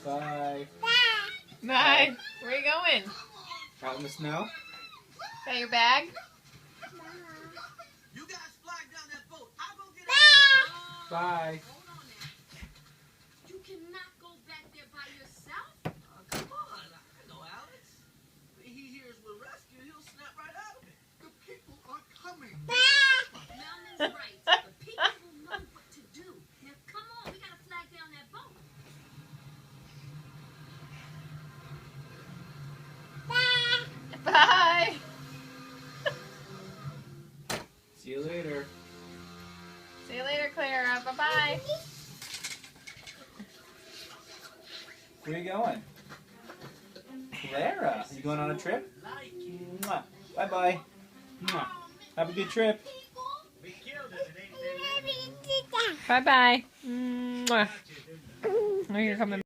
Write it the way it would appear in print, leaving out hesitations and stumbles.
Bye. Bye. Where are you going? Out in the snow? Got your bag? You guys flag down that boat. I'll go get it. Bye. Hold on now. You cannot go back there by yourself. Come on. I know Alex. When he hears we're rescued, he'll snap right out of it. The people are coming. Melvin's right. The people will know what to do. Now, come on. We got to flag down that boat. Bye. See you later. See you later, Clara. Bye-bye. Where are you going? Clara, you going on a trip? Mwah. Bye-bye. Mwah. Have a good trip. We killed it. It ain't Bye-bye. Mwah. Are you coming?